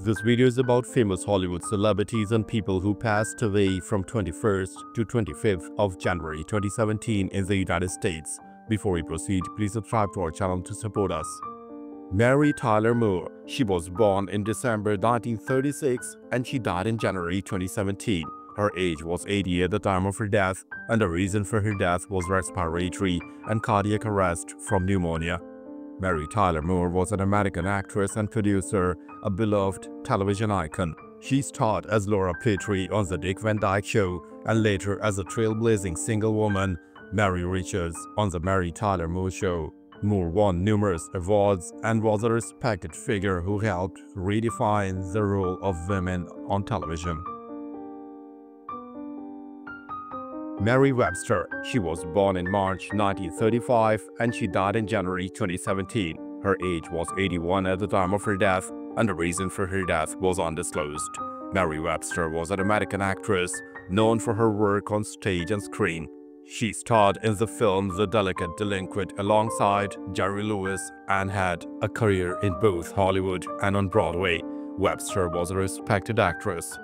This video is about famous Hollywood celebrities and people who passed away from 21st to 25th of January 2017 in the United States. Before we proceed, please subscribe to our channel to support us. Mary Tyler Moore. She was born in December 1936 and she died in January 2017. Her age was 80 at the time of her death, and the reason for her death was respiratory and cardiac arrest from pneumonia. Mary Tyler Moore was an American actress and producer, a beloved television icon. She starred as Laura Petrie on The Dick Van Dyke Show and later as a trailblazing single woman, Mary Richards, on The Mary Tyler Moore Show. Moore won numerous awards and was a respected figure who helped redefine the role of women on television. Mary Webster. She was born in March 1935 and she died in January 2017. Her age was 81 at the time of her death, and the reason for her death was undisclosed. Mary Webster was an American actress known for her work on stage and screen. She starred in the film The Delicate Delinquent alongside Jerry Lewis and had a career in both Hollywood and on Broadway. Webster was a respected actress.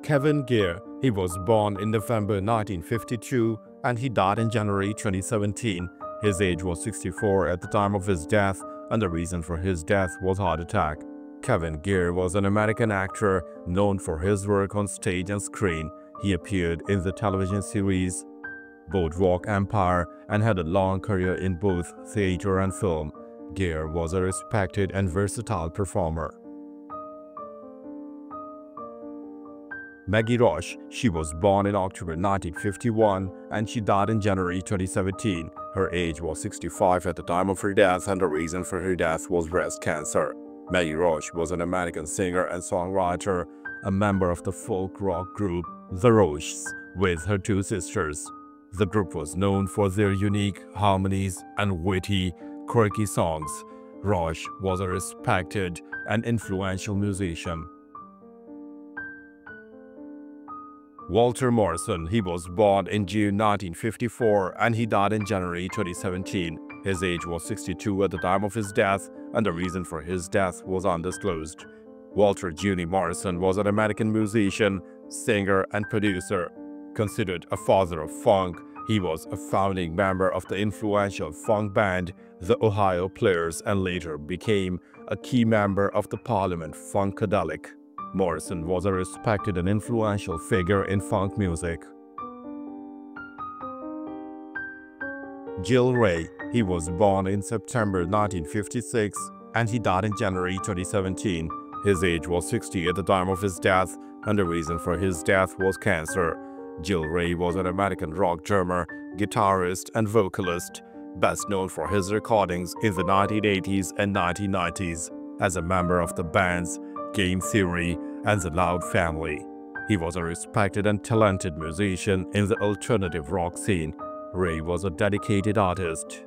Kevin Geer. He was born in November 1952 and he died in January 2017. His age was 64 at the time of his death, and the reason for his death was heart attack. Kevin Geer was an American actor known for his work on stage and screen. He appeared in the television series Boardwalk Empire and had a long career in both theater and film. Geer was a respected and versatile performer. Maggie Rush. She was born in October 1951 and she died in January 2017. Her age was 65 at the time of her death, and the reason for her death was breast cancer. Maggie Rush was an American singer and songwriter, a member of the folk rock group The Rushes with her two sisters. The group was known for their unique harmonies and witty, quirky songs. Rush was a respected and influential musician. Walter Morrison. He was born in June 1954 and he died in January 2017. His age was 62 at the time of his death, and the reason for his death was undisclosed. Walter Jr. Morrison was an American musician, singer, and producer. Considered a father of funk, he was a founding member of the influential funk band The Ohio Players and later became a key member of the Parliament Funkadelic. Morrison was a respected and influential figure in funk music. Gil Ray. He was born in September 1956 and he died in January 2017. His age was 60 at the time of his death, and the reason for his death was cancer. Gil Ray was an American rock drummer, guitarist, and vocalist, best known for his recordings in the 1980s and 1990s as a member of the bands Game Theory and the Loud Family. He was a respected and talented musician in the alternative rock scene. Ray was a dedicated artist.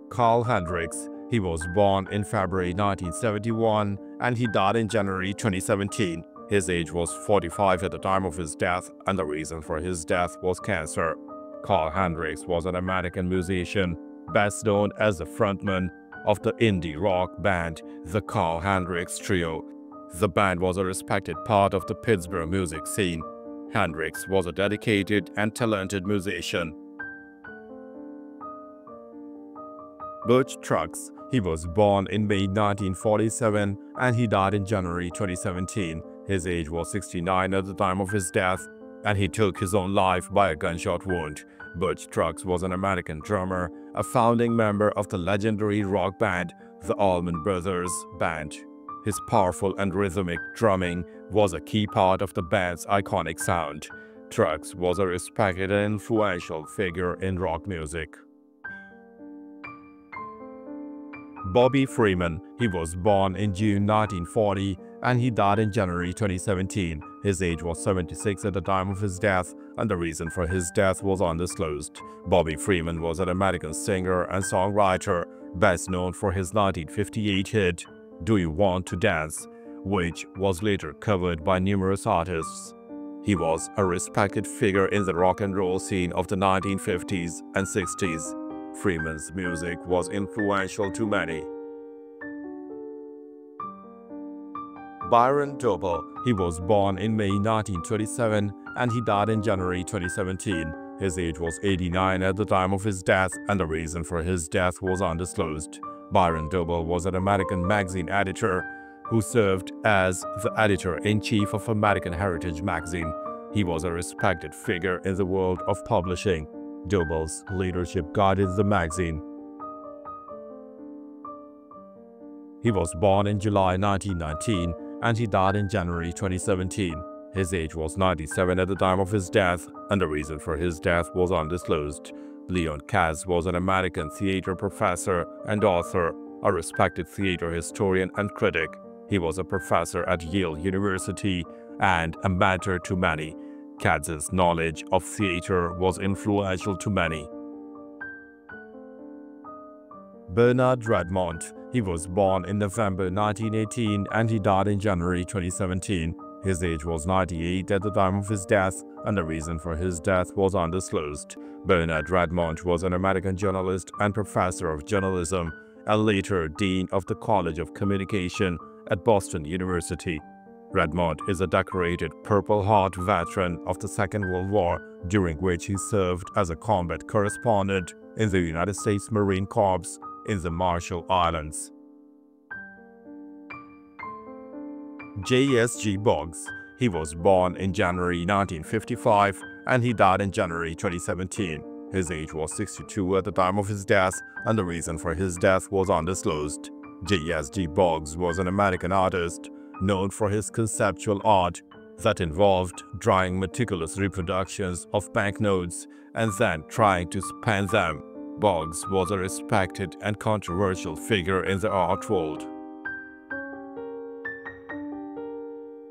Carl Hendrix. He was born in February 1971 and he died in January 2017. His age was 45 at the time of his death, and the reason for his death was cancer. Carl Hendrix was an American musician, best known as the frontman of the indie rock band the Carl Hendrix Trio. The band was a respected part of the Pittsburgh music scene. Hendrix was a dedicated and talented musician. Birch Trucks. He was born in May 1947 and he died in January 2017. His age was 69 at the time of his death, and he took his own life by a gunshot wound. Birch Trucks was an American drummer, a founding member of the legendary rock band the Allman Brothers Band. His powerful and rhythmic drumming was a key part of the band's iconic sound. Trucks was a respected and influential figure in rock music. Bobby Freeman. He was born in June 1940 and he died in January 2017. His age was 76 at the time of his death, and the reason for his death was undisclosed. Bobby Freeman was an American singer and songwriter, best known for his 1958 hit, Do You Want to Dance?, which was later covered by numerous artists. He was a respected figure in the rock and roll scene of the 1950s and 60s. Freeman's music was influential to many. Byron Dobel, he was born in May 1927 and he died in January 2017. His age was 89 at the time of his death, and the reason for his death was undisclosed. Byron Dobel was an American magazine editor who served as the editor-in-chief of American Heritage magazine. He was a respected figure in the world of publishing. Dobel's leadership guided the magazine. He was born in July 1919 and he died in January 2017. His age was 97 at the time of his death, and the reason for his death was undisclosed. Leon Katz was an American theater professor and author, a respected theater historian and critic. He was a professor at Yale University and a mentor to many. Katz's knowledge of theater was influential to many. Bernard Radmont, he was born in November 1918 and he died in January 2017. His age was 98 at the time of his death, and the reason for his death was undisclosed. Bernard Radmont was an American journalist and professor of journalism, and later Dean of the College of Communication at Boston University. Radmont is a decorated Purple Heart veteran of the Second World War, during which he served as a combat correspondent in the United States Marine Corps in the Marshall Islands. JSG Bogs, he was born in January 1955 and he died in January 2017. His age was 62 at the time of his death, and the reason for his death was undisclosed. JSG Bogs was an American artist known for his conceptual art that involved drawing meticulous reproductions of banknotes and then trying to span them. Bogs was a respected and controversial figure in the art world.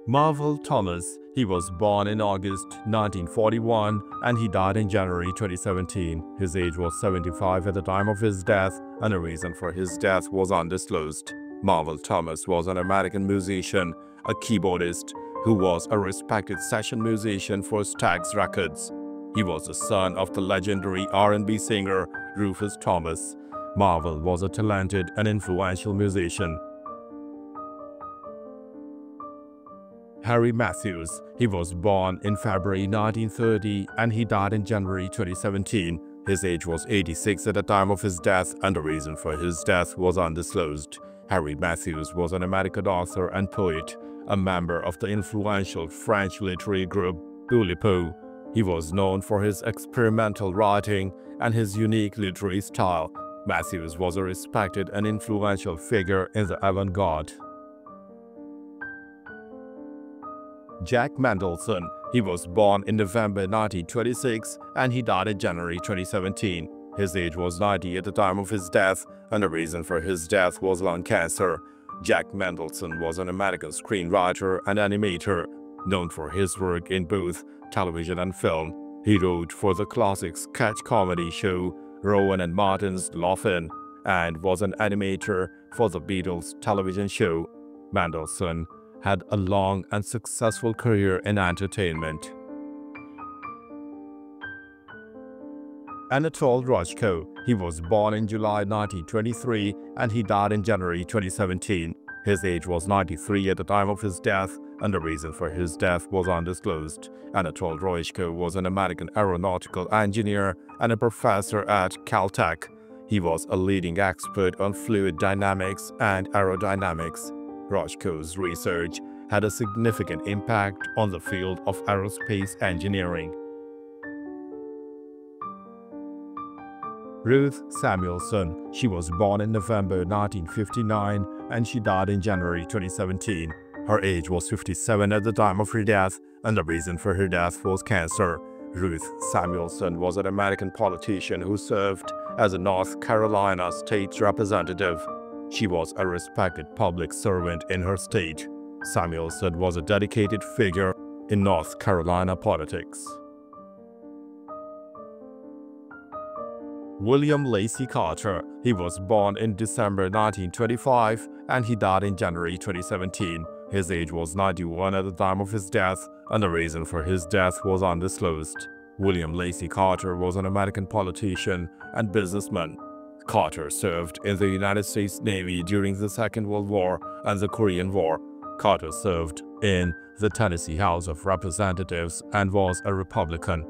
Marvel Thomas, he was born in August 1941 and he died in January 2017. His age was 75 at the time of his death, and the reason for his death was undisclosed. Marvel Thomas was an American musician, a keyboardist, who was a respected session musician for Stax Records. He was the son of the legendary R&B singer Rufus Thomas. Marvel was a talented and influential musician. Harry Matthews, he was born in February 1930 and he died in January 2017. His age was 86 at the time of his death, and the reason for his death was undisclosed. Harry Matthews was an American author and poet, a member of the influential French literary group Oulipo. He was known for his experimental writing and his unique literary style. Matthews was a respected and influential figure in the avant-garde. Jack Mandolson, he was born in November 1926 and he died in January 2017. His age was 90 at the time of his death, and the reason for his death was lung cancer. Jack Mandolson was an American screenwriter and animator, known for his work in both television and film. He wrote for the classic sketch comedy show Rowan and Martin's Laugh-In and was an animator for the Beatles television show. Mandolson had a long and successful career in entertainment. Anatol Rajo, he was born in July 1923 and he died in January 2017. His age was 93 at the time of his death, and the reason for his death was undisclosed. Anatol Rajo was an American aeronautical engineer and a professor at Caltech. He was a leading expert on fluid dynamics and aerodynamics. Rajo's research had a significant impact on the field of aerospace engineering. Ruth Samuelson, she was born in November 1959 and she died in January 2017. Her age was 57 at the time of her death, and the reason for her death was cancer. Ruth Samuelson was an American politician who served as a North Carolina state representative. She was a respected public servant in her state. Samuelson was a dedicated figure in North Carolina politics. William Lacy Carter, he was born in December 1925 and he died in January 2017. His age was 91 at the time of his death, and the reason for his death was undisclosed. William Lacy Carter was an American politician and businessman. Carter served in the United States Navy during the Second World War and the Korean War. Carter served in the Tennessee House of Representatives and was a Republican.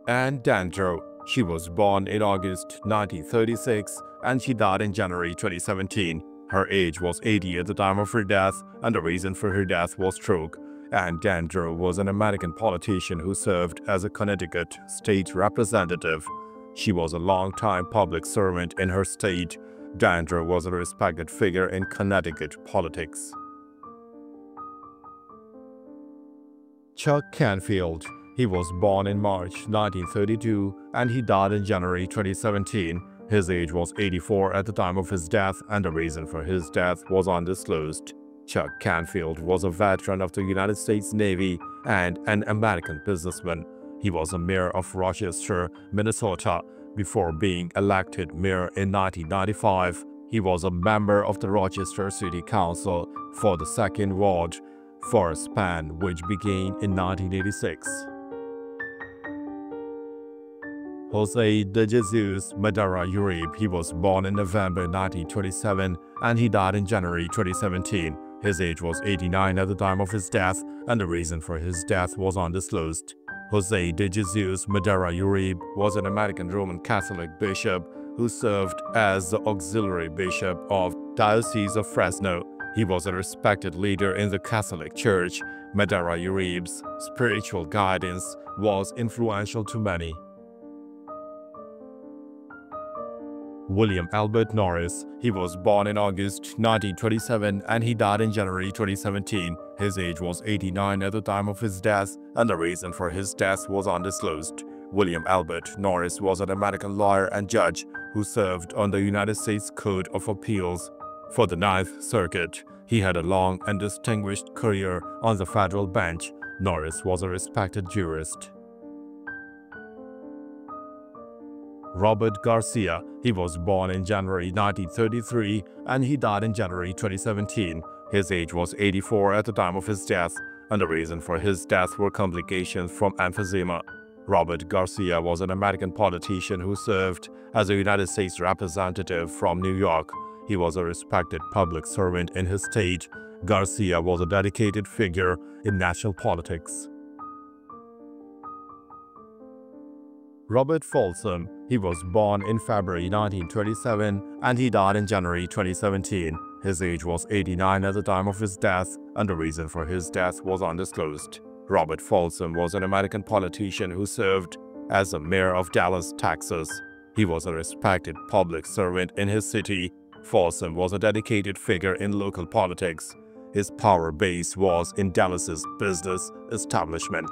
Anne Dandro. She was born in August 1936 and she died in January 2017. Her age was 80 at the time of her death, and the reason for her death was stroke. Anne Dandro was an American politician who served as a Connecticut state representative. She was a long-time public servant in her state. Dandro was a respected figure in Connecticut politics. Chuck Canfield. He was born in March 1932 and he died in January 2017. His age was 84 at the time of his death, and the reason for his death was undisclosed. Chuck Canfield was a veteran of the United States Navy and an American businessman. He was a mayor of Rochester, Minnesota. Before being elected mayor in 1995, he was a member of the Rochester City Council for the 2nd Ward for a span which began in 1986. Jose de Jesus Madara Uribe. He was born in November 1927 and he died in January 2017. His age was 89 at the time of his death, and the reason for his death was undisclosed. Jose de Jesus Madara Uribe was an American Roman Catholic bishop who served as the auxiliary bishop of Diocese of Fresno. He was a respected leader in the Catholic Church. Madara Uribe's spiritual guidance was influential to many. William Albert Norris. He was born in August 1927 and he died in January 2017. His age was 89 at the time of his death, and the reason for his death was undisclosed. William Albert Norris was an American lawyer and judge who served on the United States Court of Appeals for the 9th Circuit. He had a long and distinguished career on the federal bench. Norris was a respected jurist. Robert Garcia. He was born in January 1933 and he died in January 2017. His age was 84 at the time of his death, and the reason for his death were complications from emphysema. Robert Garcia was an American politician who served as a United States representative from New York. He was a respected public servant in his state. Garcia was a dedicated figure in national politics. Robert Falsam. He was born in February 1927 and he died in January 2017. His age was 89 at the time of his death, and the reason for his death was undisclosed. Robert Falsam was an American politician who served as the mayor of Dallas, Texas. He was a respected public servant in his city. Falsam was a dedicated figure in local politics. His power base was in Dallas's business establishment.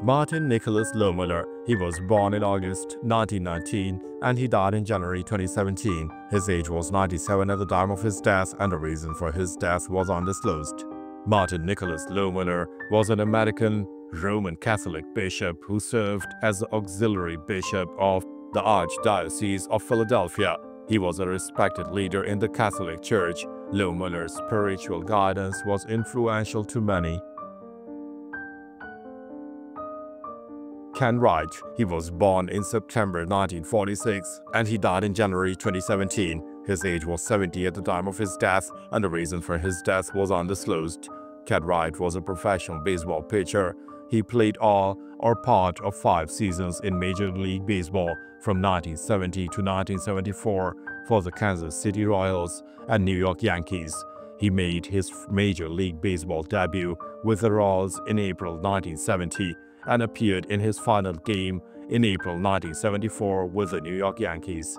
Martin Nicholas Lohmiller. He was born in August 1919 and he died in January 2017. His age was 97 at the time of his death, and the reason for his death was undisclosed. Martin Nicholas Lohmiller was an American Roman Catholic bishop who served as the auxiliary bishop of the Archdiocese of Philadelphia. He was a respected leader in the Catholic Church. Lohmiller's spiritual guidance was influential to many. Ken Wright. He was born in September 1946 and he died in January 2017. His age was 70 at the time of his death, and the reason for his death was undisclosed. Ken Wright was a professional baseball pitcher. He played all or part of 5 seasons in Major League Baseball from 1970 to 1974 for the Kansas City Royals and New York Yankees. He made his Major League Baseball debut with the Royals in April 1970 and appeared in his final game in April 1974 with the New York Yankees.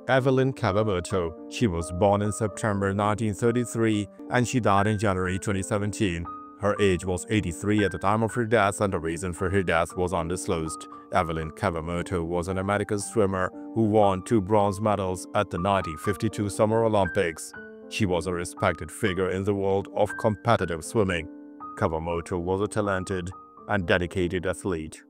Evelyn Kabamoto. She was born in September 1933 and she died in January 2017. Her age was 83 at the time of her death, and the reason for her death was undisclosed. Evelyn Kabamoto was an American swimmer who won 2 bronze medals at the 1952 Summer Olympics. She was a respected figure in the world of competitive swimming. Kabamoto was a talented and dedicated athlete.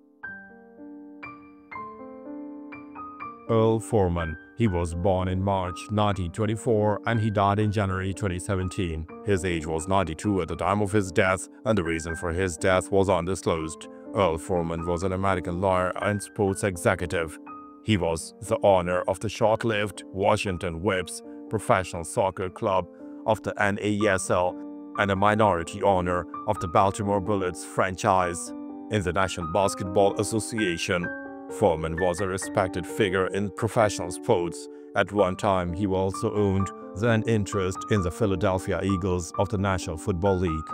Earl Foreman. He was born in March 1924 and he died in January 2017. His age was 92 at the time of his death, and the reason for his death was undisclosed. Earl Foreman was an American lawyer and sports executive. He was the owner of the short-lived Washington Whips professional soccer club of the NASL and a minority owner of the Baltimore Bullets franchise in the National Basketball Association. Foreman was a respected figure in professional sports. At one time, he also owned an interest in the Philadelphia Eagles of the National Football League.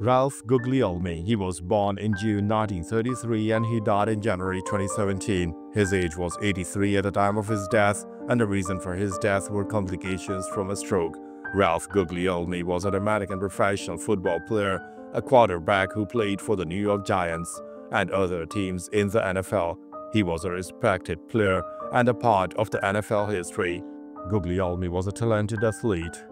Ralph Guggli. He was born in June 1933 and he died in January 2017. His age was 83 at the time of his death, and the reason for his death were complications from a stroke. Ralph Guggli was an American professional football player, a quarterback who played for the New York Giants and other teams in the NFL. He was a respected player and a part of the NFL history. Guggli was a talented athlete.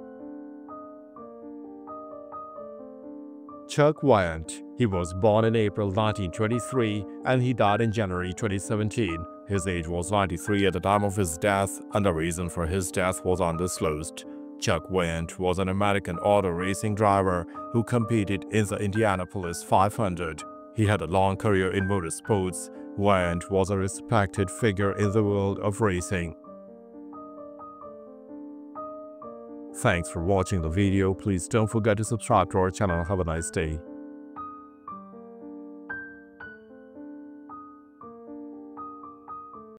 Chuck Wyant. He was born in April 1923 and he died in January 2017. His age was 93 at the time of his death, and the reason for his death was undisclosed. Chuck Wyant was an American auto racing driver who competed in the Indianapolis 500. He had a long career in motorsports. Wyant was a respected figure in the world of racing. Thanks for watching the video. Please don't forget to subscribe to our channel. Have a nice day.